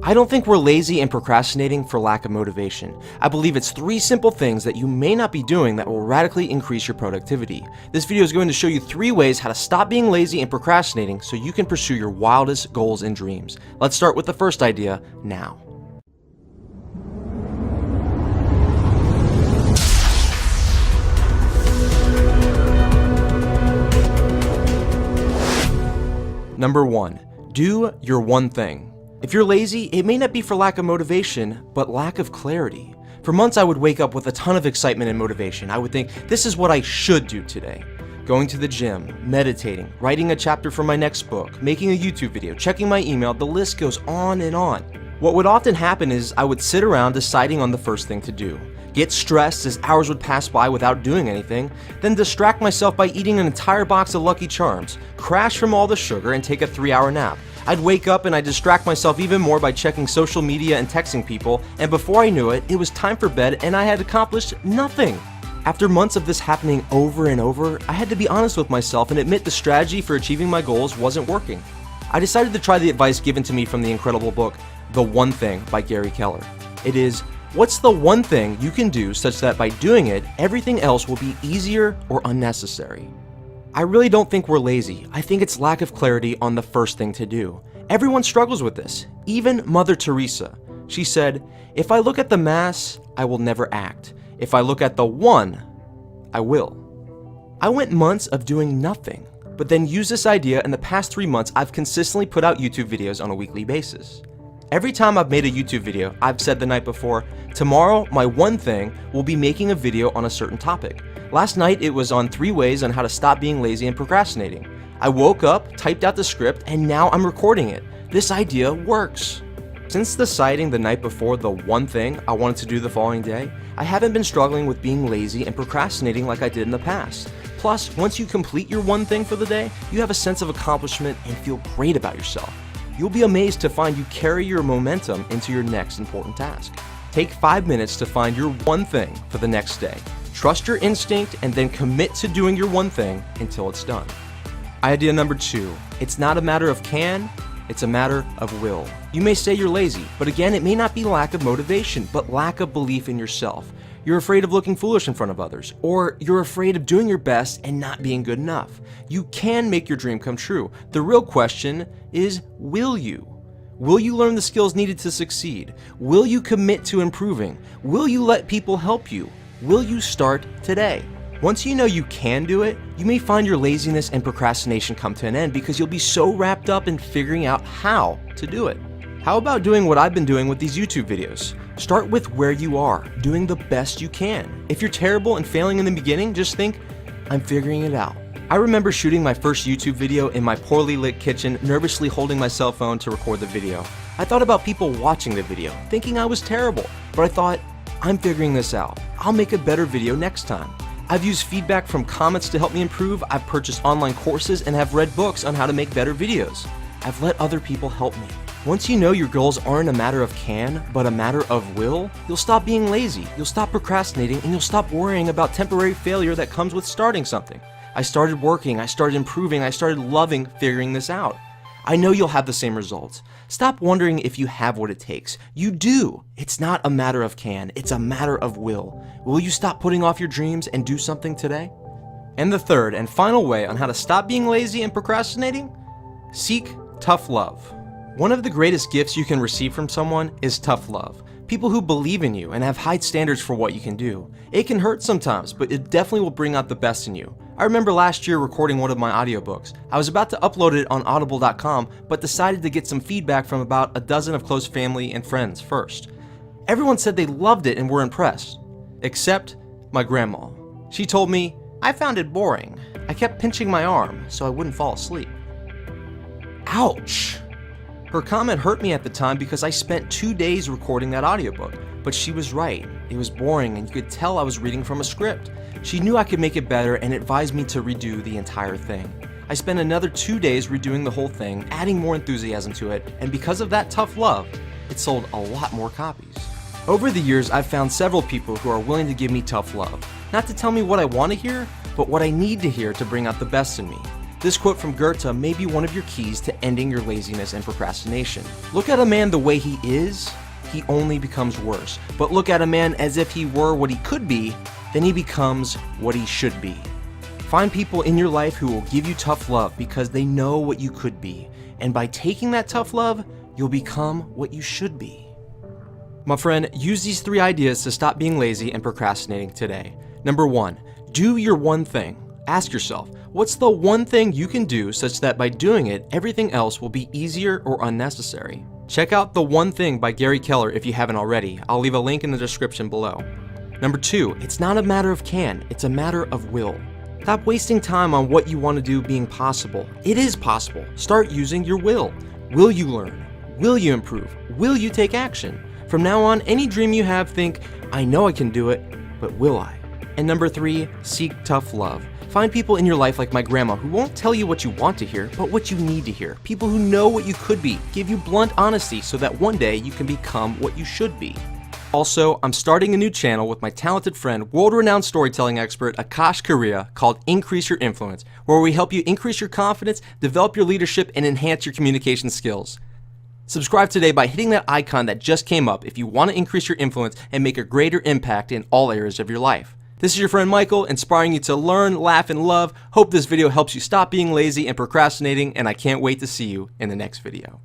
I don't think we're lazy and procrastinating for lack of motivation. I believe it's 3 simple things that you may not be doing that will radically increase your productivity. This video is going to show you 3 ways how to stop being lazy and procrastinating so you can pursue your wildest goals and dreams. Let's start with the first idea now. Number 1, do your one thing. If you're lazy, it may not be for lack of motivation, but lack of clarity. For months, I would wake up with a ton of excitement and motivation. I would think, this is what I should do today. Going to the gym, meditating, writing a chapter for my next book, making a YouTube video, checking my email, the list goes on and on. What would often happen is I would sit around deciding on the first thing to do, get stressed as hours would pass by without doing anything, then distract myself by eating an entire box of Lucky Charms, crash from all the sugar, and take a 3-hour nap. I'd wake up and I'd distract myself even more by checking social media and texting people, and before I knew it, it was time for bed and I had accomplished nothing. After months of this happening over and over, I had to be honest with myself and admit the strategy for achieving my goals wasn't working. I decided to try the advice given to me from the incredible book, The One Thing by Gary Keller. It is, what's the one thing you can do such that by doing it, everything else will be easier or unnecessary? I really don't think we're lazy. I think it's lack of clarity on the first thing to do. Everyone struggles with this, even Mother Teresa. She said, if I look at the mass, I will never act. If I look at the one, I will. I went months of doing nothing, but then used this idea. In the past 3 months, I've consistently put out YouTube videos on a weekly basis. Every time I've made a YouTube video, I've said the night before, tomorrow my one thing will be making a video on a certain topic. Last night it was on 3 ways on how to stop being lazy and procrastinating. I woke up, typed out the script, and now I'm recording it. This idea works. Since deciding the night before the one thing I wanted to do the following day, I haven't been struggling with being lazy and procrastinating like I did in the past. Plus, once you complete your one thing for the day, you have a sense of accomplishment and feel great about yourself. You'll be amazed to find you carry your momentum into your next important task. Take 5 minutes to find your one thing for the next day. Trust your instinct and then commit to doing your one thing until it's done. Idea number 2, it's not a matter of can, it's a matter of will. You may say you're lazy, but again, it may not be lack of motivation, but lack of belief in yourself. You're afraid of looking foolish in front of others, or you're afraid of doing your best and not being good enough. You can make your dream come true. The real question is, will you? Will you learn the skills needed to succeed? Will you commit to improving? Will you let people help you? Will you start today? Once you know you can do it, you may find your laziness and procrastination come to an end because you'll be so wrapped up in figuring out how to do it. How about doing what I've been doing with these YouTube videos? Start with where you are, doing the best you can. If you're terrible and failing in the beginning, just think, I'm figuring it out. I remember shooting my first YouTube video in my poorly lit kitchen, nervously holding my cell phone to record the video. I thought about people watching the video, thinking I was terrible, but I thought, I'm figuring this out. I'll make a better video next time. I've used feedback from comments to help me improve. I've purchased online courses and have read books on how to make better videos. I've let other people help me. Once you know your goals aren't a matter of can, but a matter of will, you'll stop being lazy, you'll stop procrastinating, and you'll stop worrying about temporary failure that comes with starting something. I started working, I started improving, I started loving figuring this out. I know you'll have the same results. Stop wondering if you have what it takes. You do. It's not a matter of can, it's a matter of will. Will you stop putting off your dreams and do something today? And the third and final way on how to stop being lazy and procrastinating? Seek tough love. One of the greatest gifts you can receive from someone is tough love. People who believe in you and have high standards for what you can do. It can hurt sometimes, but it definitely will bring out the best in you. I remember last year recording one of my audiobooks. I was about to upload it on audible.com, but decided to get some feedback from about a dozen of close family and friends first. Everyone said they loved it and were impressed, except my grandma. She told me, I found it boring. I kept pinching my arm so I wouldn't fall asleep. Ouch! Her comment hurt me at the time because I spent 2 days recording that audiobook, but she was right. It was boring and you could tell I was reading from a script. She knew I could make it better and advised me to redo the entire thing. I spent another 2 days redoing the whole thing, adding more enthusiasm to it, and because of that tough love, it sold a lot more copies. Over the years, I've found several people who are willing to give me tough love, not to tell me what I want to hear, but what I need to hear to bring out the best in me. This quote from Goethe may be one of your keys to ending your laziness and procrastination. Look at a man the way he is, he only becomes worse. But look at a man as if he were what he could be, then he becomes what he should be. Find people in your life who will give you tough love because they know what you could be. And by taking that tough love, you'll become what you should be. My friend, use these 3 ideas to stop being lazy and procrastinating today. Number 1, do your one thing. Ask yourself, what's the one thing you can do such that by doing it, everything else will be easier or unnecessary? Check out The One Thing by Gary Keller if you haven't already. I'll leave a link in the description below. Number 2, it's not a matter of can, it's a matter of will. Stop wasting time on what you want to do being possible. It is possible. Start using your will. Will you learn? Will you improve? Will you take action? From now on, any dream you have, think, I know I can do it, but will I? And number 3, seek tough love. Find people in your life like my grandma who won't tell you what you want to hear, but what you need to hear. People who know what you could be, give you blunt honesty so that one day you can become what you should be. Also, I'm starting a new channel with my talented friend, world-renowned storytelling expert Akash Korea, called Increase Your Influence, where we help you increase your confidence, develop your leadership, and enhance your communication skills. Subscribe today by hitting that icon that just came up if you want to increase your influence and make a greater impact in all areas of your life. This is your friend Michael, inspiring you to learn, laugh, and love. Hope this video helps you stop being lazy and procrastinating, and I can't wait to see you in the next video.